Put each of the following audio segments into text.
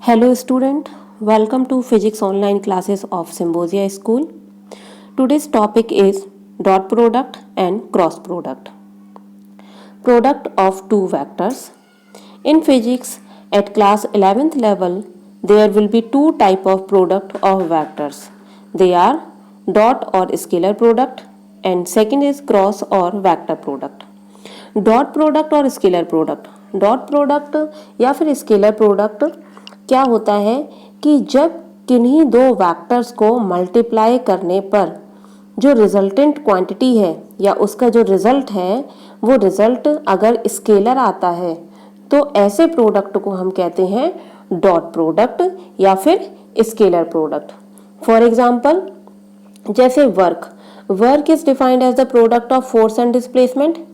Hello student, welcome to physics online classes of Symbiosia School. Today's topic is dot product and cross product. Product of two vectors. In physics at class 11th level there will be two type of product of vectors. They are dot or scalar product and second is cross or vector product. Dot product और scalar product, dot product या फिर scalar product क्या होता है कि जब किन्हीं दो वेक्टर्स को मल्टीप्लाई करने पर जो रिजल्टेंट क्वांटिटी है या उसका जो रिजल्ट है वो रिजल्ट अगर स्केलर आता है तो ऐसे प्रोडक्ट को हम कहते हैं डॉट प्रोडक्ट या फिर स्केलर प्रोडक्ट। फॉर एग्जांपल जैसे work is defined as the product of force and displacement.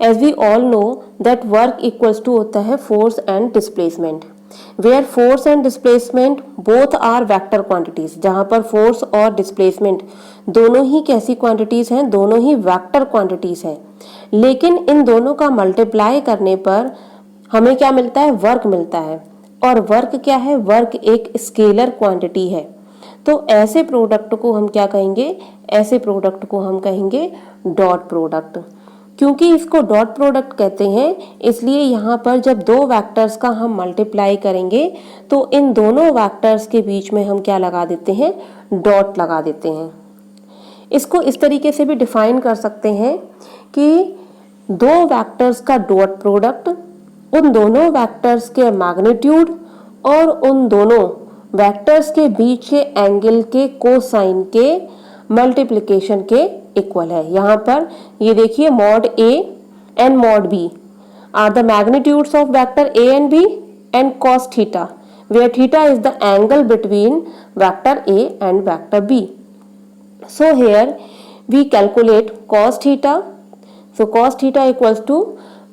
As we all know that work equals to होता है force and displacement, where force and displacement both are vector quantities, जहाँ पर force और displacement दोनों ही कैसी quantities हैं, दोनों ही vector quantities हैं, लेकिन इन दोनों का multiply करने पर हमें क्या मिलता है, वर्क मिलता है। और वर्क क्या है, वर्क एक स्केलर क्वांटिटी है। तो ऐसे प्रोडक्ट को हम क्या कहेंगे, ऐसे प्रोडक्ट को हम कहेंगे डॉट प्रोडक्ट। क्योंकि इसको डॉट प्रोडक्ट कहते हैं इसलिए यहाँ पर जब दो वेक्टर्स का हम मल्टीप्लाई करेंगे तो इन दोनों वेक्टर्स के बीच में हम क्या लगा देते हैं, डॉट लगा देते हैं। इसको इस तरीके से भी डिफाइन कर सकते हैं कि दो वेक्टर्स का डॉट प्रोडक्ट उन दोनों वेक्टर्स के मैग्नीट्यूड और उन दोनों वेक्टर्स के बीच के एंगल के कोसाइन के मल्टीप्लिकेशन के इक्वल है। यहाँ पर ये देखिए mod A and mod B are the magnitudes of vector A and B and cos theta where theta is the angle between vector A and vector B. So here we calculate cos theta. So cos theta equals to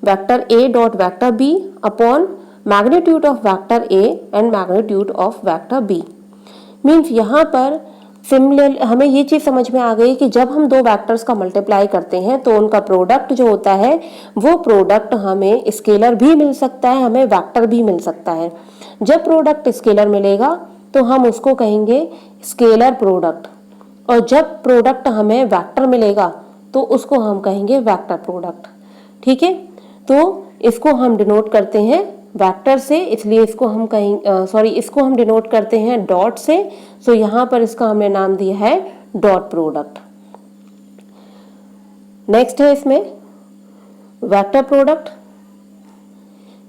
vector A dot vector B upon magnitude of vector A and magnitude of vector B. Means यहाँ पर similar हमें ये चीज समझ में आ गई कि जब हम दो वेक्टर्स का मल्टीप्लाई करते हैं तो उनका प्रोडक्ट जो होता है वो प्रोडक्ट हमें स्केलर भी मिल सकता है, हमें वेक्टर भी मिल सकता है। जब प्रोडक्ट स्केलर मिलेगा तो हम उसको कहेंगे स्केलर प्रोडक्ट और जब प्रोडक्ट हमें वेक्टर मिलेगा तो उसको हम कहेंगे वेक्टर प्रोडक्ट। ठीक है, तो इसको हम डिनोट करते हैं वेक्टर से, इसलिए इसको हम इसको हम डिनोट करते हैं डॉट से। सो यहाँ पर इसका हमने नाम दिया है डॉट प्रोडक्ट। नेक्स्ट है इसमें वेक्टर प्रोडक्ट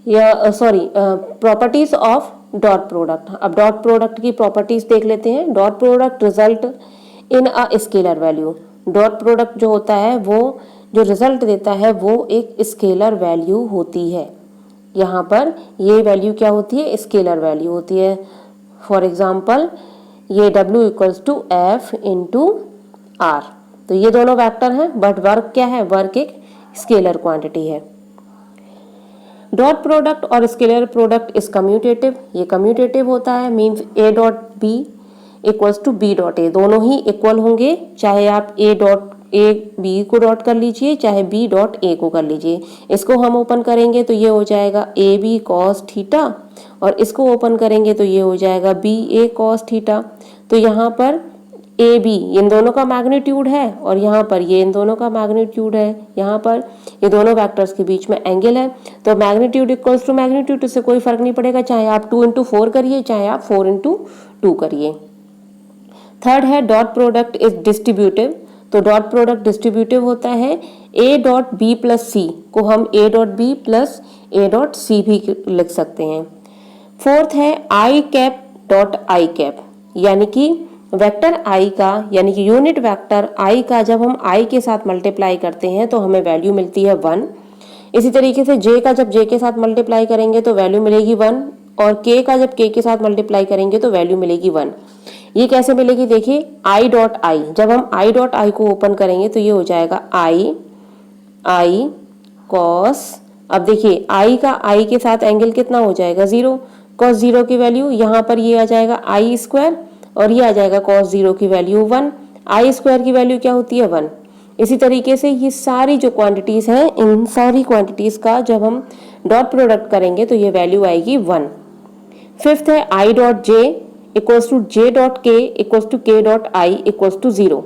या प्रॉपर्टीज ऑफ डॉट प्रोडक्ट। अब डॉट प्रोडक्ट की प्रॉपर्टीज देख लेते हैं। Dot product result in a scalar value. Dot product जो होता है वो जो रिजल्ट देता है वो एक स्केलर वैल्यू होती है। यहाँ पर ये वैल्यू क्या होती है, स्केलर वैल्यू होती है। फॉर एग्जाम्पल ये W equals to F into R। तो ये दोनों वेक्टर हैं बट वर्क क्या है, वर्क एक स्केलर क्वांटिटी है। डॉट प्रोडक्ट और स्केलर प्रोडक्ट इज कम्यूटेटिव। ये कम्यूटेटिव होता है, means A dot B equals to B dot A, दोनों ही इक्वल होंगे, चाहे आप A B को डॉट कर लीजिए चाहे B डॉट A को कर लीजिए। इसको हम ओपन करेंगे तो ये हो जाएगा AB cos थीटा और इसको ओपन करेंगे तो ये हो जाएगा BA cos थीटा। तो यहाँ पर AB इन दोनों का मैग्नीट्यूड है और यहाँ पर ये इन दोनों का मैग्नीट्यूड है। यहाँ पर ये दोनों वेक्टर्स के बीच में एंगल है तो मैग्नीट्यूड इक्वल्स टू मैग्नीट्यूड, इससे कोई फर्क नहीं पड़ेगा, चाहे आप 2 इंटू 4 करिए चाहे आप 4 इंटू 2 करिए। थर्ड है डॉट प्रोडक्ट इज डिस्ट्रीब्यूटिव। तो डॉट प्रोडक्ट डिस्ट्रीब्यूटिव होता है। A dot B plus C को हम A dot B plus A dot C भी लिख सकते हैं। फोर्थ है I cap dot I cap, यानी कि वेक्टर I का यानी कि यूनिट वेक्टर I का जब हम I के साथ मल्टीप्लाई करते हैं तो हमें वैल्यू मिलती है 1। इसी तरीके से J का जब J के साथ मल्टीप्लाई करेंगे तो वैल्यू मिलेगी 1 और K का जब K के साथ मल्टीप्लाई करेंगे तो वैल्यू मिलेगी 1। ये कैसे मिलेगी, देखिए आई डॉट आई, जब हम आई डॉट आई को ओपन करेंगे तो ये हो जाएगा आई कॉस। अब देखिए आई का आई के साथ एंगल कितना हो जाएगा, 0, कॉस 0 की वैल्यू यहाँ पर ये आ जाएगा आई स्क्वायर और ये आ जाएगा कॉस 0 की वैल्यू 1। आई स्क्वायर की वैल्यू क्या होती है, 1। इसी तरीके से ये सारी जो क्वांटिटीज हैं इन सारी क्वांटिटीज का जब हम डॉट प्रोडक्ट करेंगे तो ये वैल्यू आएगी 1। फिफ्थ है I dot J equals to J dot K equals to K dot I equals to 0।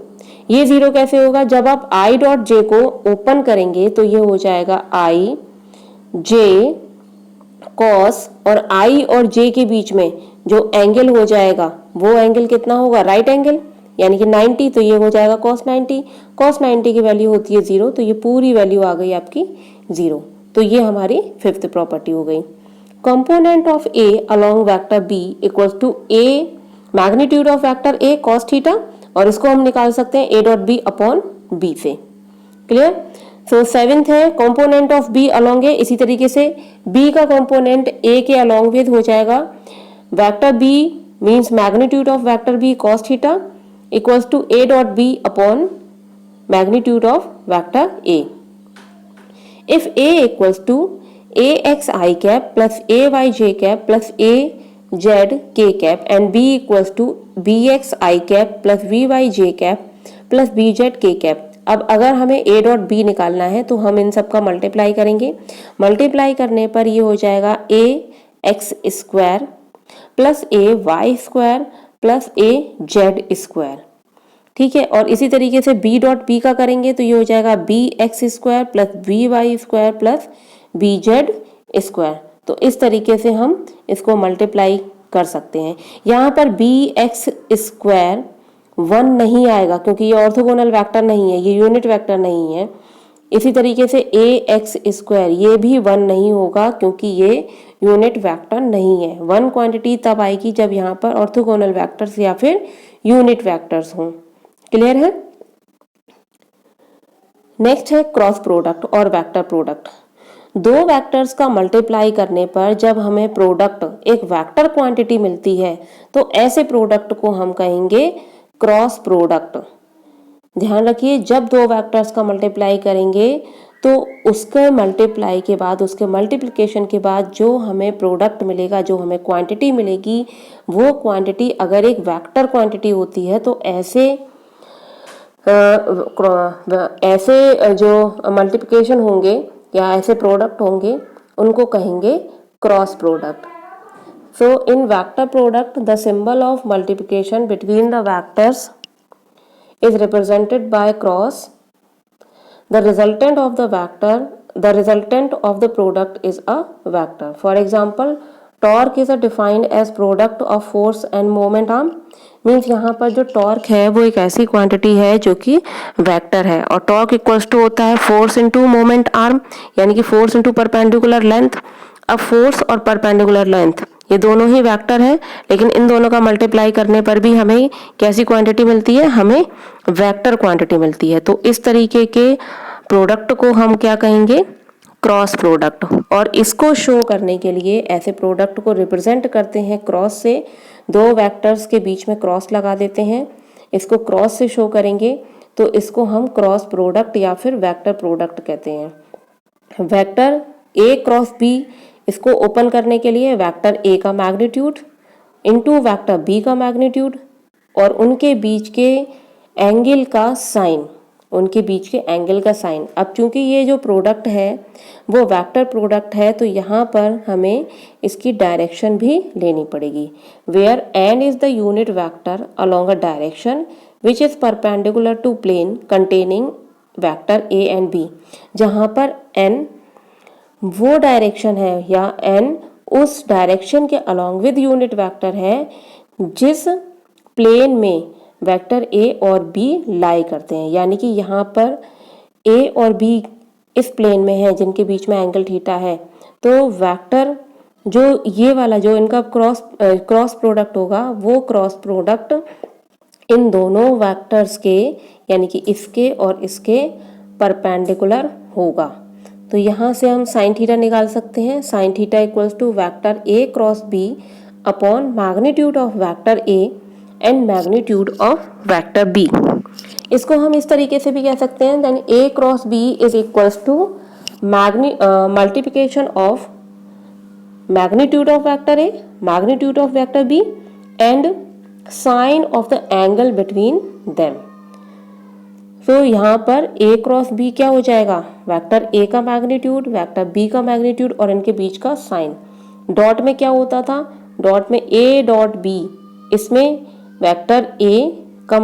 ये 0 कैसे होगा? जब आप आई डॉट जे को ओपन करेंगे तो ये हो जाएगा आई जे कॉस, और आई और जे के बीच में जो एंगल हो जाएगा वो एंगल कितना होगा? राइट एंगल, यानी कि 90, तो ये हो जाएगा कॉस 90। कॉस 90 की वैल्यू होती है 0, तो ये पूरी वैल्यू आ गई आपकी 0। तो ये हमारी फिफ्थ प्रॉपर्टी हो गई। Component of A along vector B equals to A magnitude of vector A cos theta, और इसको हम निकाल सकते हैं A dot B upon B से। क्लियर? सो सेवेंथ है component of B along A. इसी तरीके से बी का कंपोनेंट ए के अलोंग विद हो जाएगा vector B means magnitude of vector b cos theta equals to a dot B upon magnitude of vector a. If a equals to a x i cap plus a y j cap plus a z k cap and b equals to b x i cap plus v y j cap plus B z k cap. अब अगर हमें ए dot B निकालना है तो हम इन सब का multiply करेंगे। मल्टीप्लाई करने पर ये हो जाएगा ए x square plus a Y square plus a Z square. ठीक है, और इसी तरीके से बी डॉट बी का करेंगे तो ये हो जाएगा B X square plus B Y square plus B Z square. तो इस तरीके से हम इसको मल्टीप्लाई कर सकते हैं। यहाँ पर बी एक्स स्क्वायर 1 नहीं आएगा क्योंकि ये ऑर्थोगोनल वेक्टर नहीं है, ये यूनिट वेक्टर नहीं है। इसी तरीके से ए एक्स स्क्वायर ये भी 1 नहीं होगा क्योंकि ये यूनिट वेक्टर नहीं है। 1 क्वांटिटी तब आएगी जब यहाँ पर ऑर्थोगोनल वेक्टर्स या फिर यूनिट वेक्टर्स हों। क्लियर है? नेक्स्ट है क्रॉस प्रोडक्ट और वेक्टर प्रोडक्ट। दो वेक्टर्स का मल्टीप्लाई करने पर जब हमें प्रोडक्ट एक वेक्टर क्वांटिटी मिलती है तो ऐसे प्रोडक्ट को हम कहेंगे क्रॉस प्रोडक्ट। ध्यान रखिए, जब दो वेक्टर्स का मल्टीप्लाई करेंगे तो उसके मल्टीप्लाई के बाद, उसके मल्टीप्लिकेशन के बाद जो हमें प्रोडक्ट मिलेगा, जो हमें क्वांटिटी मिलेगी, वो क्वांटिटी अगर एक वेक्टर क्वांटिटी होती है तो ऐसे जो मल्टीप्लिकेशन होंगे या ऐसे प्रोडक्ट होंगे उनको कहेंगे cross product. So in vector product the symbol of multiplication between the vectors is represented by cross. The resultant of the product is a vector. For example, torque is defined as product of force and moment arm. Means यहाँ पर जो torque है वो एक ऐसी quantity है जो कि वेक्टर है, और टॉर्क इक्वल्स टू होता है फोर्स इनटू मोमेंट आर्म, यानी कि फोर्स इनटू परपेंडिकुलर लेंथ। अब फोर्स और परपेंडिकुलर लेंथ ये दोनों ही वेक्टर है, लेकिन इन दोनों का मल्टीप्लाई करने पर भी हमें कैसी क्वांटिटी मिलती है? हमें वेक्टर क्वांटिटी मिलती है। तो इस तरीके के प्रोडक्ट को हम क्या कहेंगे? Cross product. और इसको शो करने के लिए ऐसे प्रोडक्ट को रिप्रेजेंट करते हैं क्रॉस से। दो वेक्टर्स के बीच में क्रॉस लगा देते हैं, इसको क्रॉस से शो करेंगे तो इसको हम क्रॉस प्रोडक्ट या फिर वेक्टर प्रोडक्ट कहते हैं। वेक्टर ए क्रॉस बी, इसको ओपन करने के लिए वेक्टर ए का मैग्नीट्यूड इनटू वेक्टर बी का मैग्नीट्यूड और उनके बीच के एंगल का साइन, अब चूंकि ये जो प्रोडक्ट है वो वेक्टर प्रोडक्ट है तो यहाँ पर हमें इसकी डायरेक्शन भी लेनी पड़ेगी। Where N is the unit vector along a direction which is perpendicular to plane containing vector A and B. जहाँ पर एन वो डायरेक्शन है या एन उस डायरेक्शन के अलोंग विद यूनिट वेक्टर है जिस प्लेन में वेक्टर ए और बी लाई करते हैं, यानी कि यहाँ पर ए और बी इस प्लेन में है जिनके बीच में एंगल थीटा है, तो वेक्टर जो ये वाला जो इनका क्रॉस प्रोडक्ट होगा वो क्रॉस प्रोडक्ट इन दोनों वेक्टर्स के यानी कि इसके और इसके परपेंडिकुलर होगा। तो यहाँ से हम साइन थीटा निकाल सकते हैं। Sine theta equals to vector A cross B upon magnitude of vector A and magnitude of vector B. इसको हम इस तरीके से भी कह सकते हैं, then A cross B is equals to multiplication of magnitude of vector A, magnitude of vector B and sine of the angle between them. तो यहाँ पर ए क्रॉस बी क्या हो जाएगा? वेक्टर ए का मैग्नीट्यूड, वेक्टर बी का magnitude और इनके बीच का साइन। डॉट में क्या होता था? डॉट में ए डॉट बी, इसमें वेक्टर ए का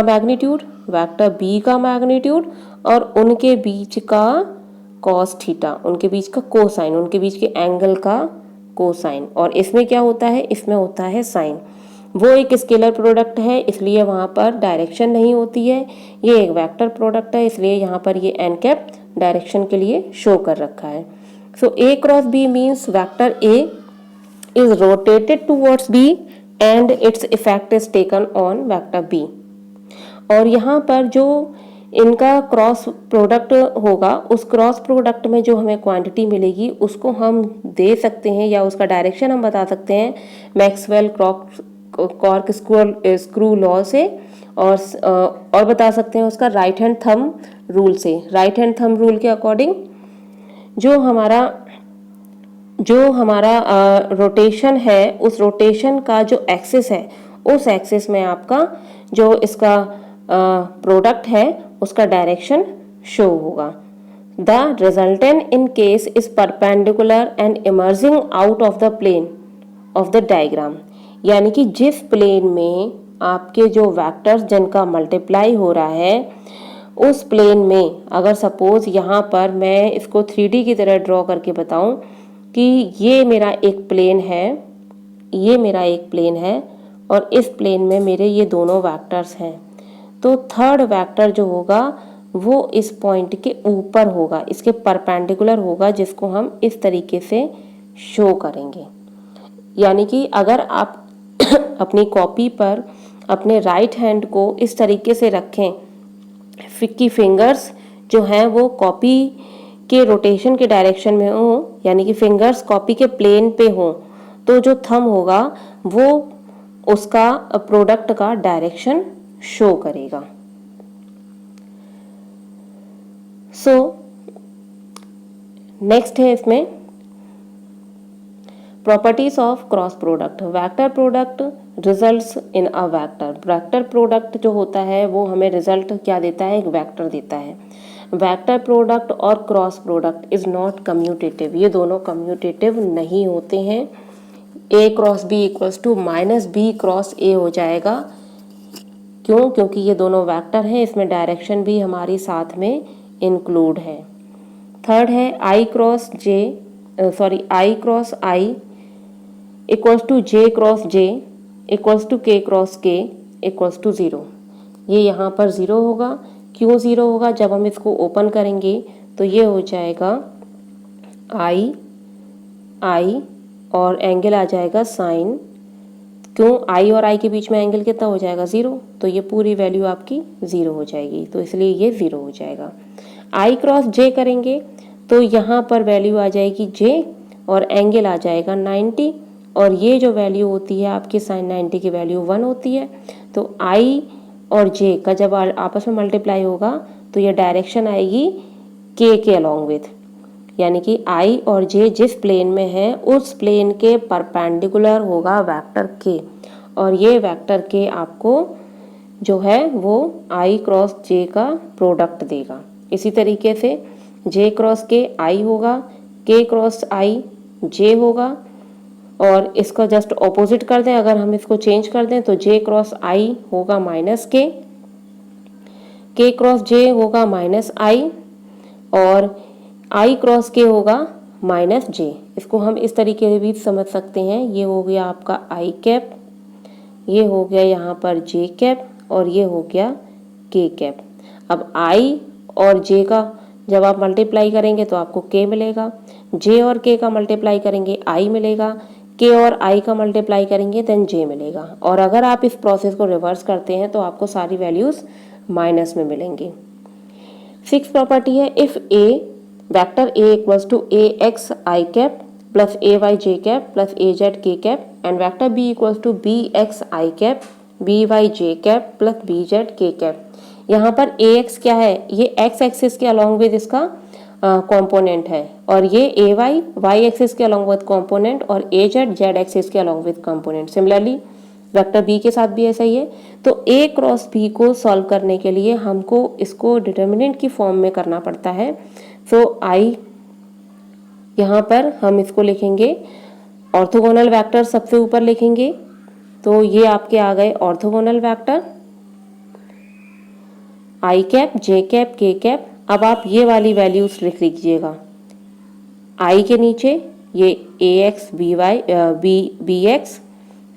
मैग्नीट्यूड, वेक्टर बी का मैग्नीट्यूड और उनके बीच का कॉस थीटा, उनके बीच का कोसाइन, उनके बीच के एंगल का कोसाइन। और इसमें क्या होता है, इसमें होता है साइन। वो एक स्केलर प्रोडक्ट है इसलिए वहाँ पर डायरेक्शन नहीं होती है। ये एक वेक्टर प्रोडक्ट है इसलिए यहाँ पर ये एन कैप डायरेक्शन के लिए शो कर रखा है। So a cross b means vector a is rotated towards b and its effect is taken on vector b. और यहाँ पर जो इनका क्रॉस प्रोडक्ट होगा, उस क्रॉस प्रोडक्ट में जो हमें क्वांटिटी मिलेगी उसको हम दे सकते हैं या उसका डायरेक्शन हम बता सकते हैं मैक्सवेल कॉर्क स्क्रू लॉ से, और बता सकते हैं उसका राइट हैंड थंब रूल से। राइट हैंड थंब रूल के अकॉर्डिंग जो हमारा रोटेशन है, उस रोटेशन का जो एक्सिस है, उस एक्सिस में आपका जो इसका प्रोडक्ट है उसका डायरेक्शन शो होगा। The resultant in case is perpendicular and emerging out of the plane of the diagram, यानी कि जिस प्लेन में आपके जो वेक्टर्स जिनका मल्टीप्लाई हो रहा है, उस प्लेन में अगर सपोज यहाँ पर मैं इसको 3D की तरह ड्रॉ करके बताऊं कि ये मेरा एक प्लेन है, ये मेरा एक प्लेन है और इस प्लेन में मेरे ये दोनों वेक्टर्स हैं, तो थर्ड वेक्टर जो होगा वो इस पॉइंट के ऊपर होगा, इसके परपेंडिकुलर होगा, जिसको हम इस तरीके से शो करेंगे। यानी कि अगर आप अपनी कॉपी पर अपने राइट हैंड को इस तरीके से रखें कि फिंगर्स जो हैं वो कॉपी के रोटेशन के डायरेक्शन में हो, यानी कि फिंगर्स कॉपी के प्लेन पे हो, तो जो थंब होगा वो उसका प्रोडक्ट का डायरेक्शन शो करेगा। सो नेक्स्ट है इसमें properties of cross product. Vector product results in a vector. Vector product जो होता है वो हमें रिजल्ट क्या देता है, एक वेक्टर देता है। वेक्टर प्रोडक्ट और cross product is not commutative, ये दोनों कम्यूटेटिव नहीं होते हैं। A cross b equals to minus b cross a हो जाएगा। क्यों? क्योंकि ये दोनों वेक्टर हैं, इसमें डायरेक्शन भी हमारी साथ में इंक्लूड है। थर्ड है I cross I equals to j cross j equals to k cross k equals to 0। ये यहाँ पर 0 होगा। क्यों 0 होगा? जब हम इसको ओपन करेंगे तो ये हो जाएगा आई और एंगल आ जाएगा साइन। क्यों? आई और आई के बीच में एंगल कितना हो जाएगा? 0। तो ये पूरी वैल्यू आपकी 0 हो जाएगी, तो इसलिए ये 0 हो जाएगा। आई क्रॉस जे करेंगे तो यहाँ पर वैल्यू आ जाएगी जे और एंगल आ जाएगा 90, और ये जो वैल्यू होती है आपकी साइन 90 की वैल्यू 1 होती है। तो आई और जे का जब आपस में मल्टीप्लाई होगा तो ये डायरेक्शन आएगी के अलॉन्ग विथ, यानी कि आई और जे जिस प्लेन में है उस प्लेन के परपेंडिकुलर होगा वेक्टर के, और ये वेक्टर के आपको जो है वो आई क्रॉस जे का प्रोडक्ट देगा। इसी तरीके से जे क्रॉस के आई होगा, के क्रॉस आई जे होगा, और इसका जस्ट ऑपोजिट कर दें, अगर हम इसको चेंज कर दें तो जे क्रॉस आई होगा माइनस के क्रॉस जे होगा माइनस आई, और आई क्रॉस के होगा माइनस जे। इसको हम इस तरीके से भी समझ सकते हैं। ये हो गया आपका आई कैप, ये हो गया यहाँ पर जे कैप, और ये हो गया के कैप। अब आई और जे का जब आप मल्टीप्लाई करेंगे तो आपको के मिलेगा, जे और के का मल्टीप्लाई करेंगे आई मिलेगा, के और आई का मल्टीप्लाई करेंगे देन जे मिलेगा। और अगर आप इस प्रोसेस को रिवर्स करते हैं तो आपको सारी वैल्यूज माइनस में मिलेंगी। 6th प्रॉपर्टी है if a vector a equals to a x i cap plus a y j cap plus a z k cap and vector B equals to b x i cap b y j cap plus B z k cap. यहाँ पर a x क्या है? ये x axis के along with इसका component है, और ये ए वाई एक्सिस के अलॉन्ग विद कंपोनेंट, और ए जेड एक्सिस के along with component. Similarly vector B के साथ भी ऐसा ही है। तो ए क्रॉस बी को सॉल्व करने के लिए हमको इसको डिटर्मिनेंट की फॉर्म में करना पड़ता है। सो आई यहाँ पर हम इसको लिखेंगे ऑर्थोगोनल वेक्टर सबसे ऊपर लिखेंगे, तो ये आपके आ गए ऑर्थोगोनल वेक्टर आई कैप, जे कैप, के कैप। अब आप ये वाली वैल्यूज लिख लीजिएगा। आई के नीचे ये a x b y b x,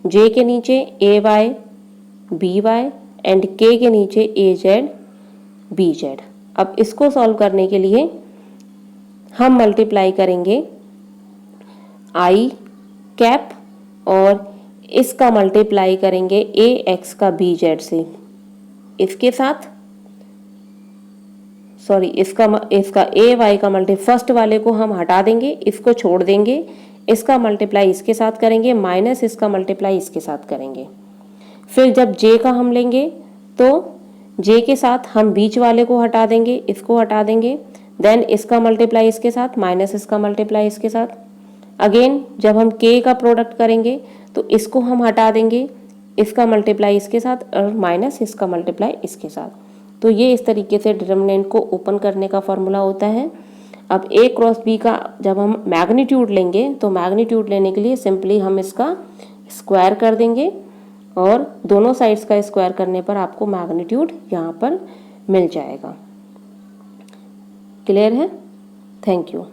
j के नीचे a y b y and k नीचे ए जेड बी जेड। अब इसको सॉल्व करने के लिए हम मल्टीप्लाई करेंगे आई कैप और इसका मल्टीप्लाई करेंगे ए एक्स का बी जेड से, इसके साथ सॉरी इसका ए वाई का फर्स्ट वाले को हम हटा देंगे, इसको छोड़ देंगे, इसका मल्टीप्लाई इसके साथ करेंगे माइनस इसका मल्टीप्लाई इसके साथ करेंगे। फिर जब जे का हम लेंगे तो जे के साथ हम बीच वाले को हटा देंगे, इसको हटा देंगे, देन इसका मल्टीप्लाई इसके साथ माइनस इसका मल्टीप्लाई इसके साथ। अगेन जब हम के का प्रोडक्ट करेंगे तो इसको हम हटा देंगे, इसका मल्टीप्लाई इसके साथ और माइनस इसका मल्टीप्लाई इसके साथ। तो ये इस तरीके से डिटर्मिनेंट को ओपन करने का फॉर्मूला होता है। अब ए क्रॉस बी का जब हम मैग्नीट्यूड लेंगे तो मैग्नीट्यूड लेने के लिए सिंपली हम इसका स्क्वायर कर देंगे और दोनों साइड्स का स्क्वायर करने पर आपको मैग्नीट्यूड यहाँ पर मिल जाएगा। क्लियर है? Thank you.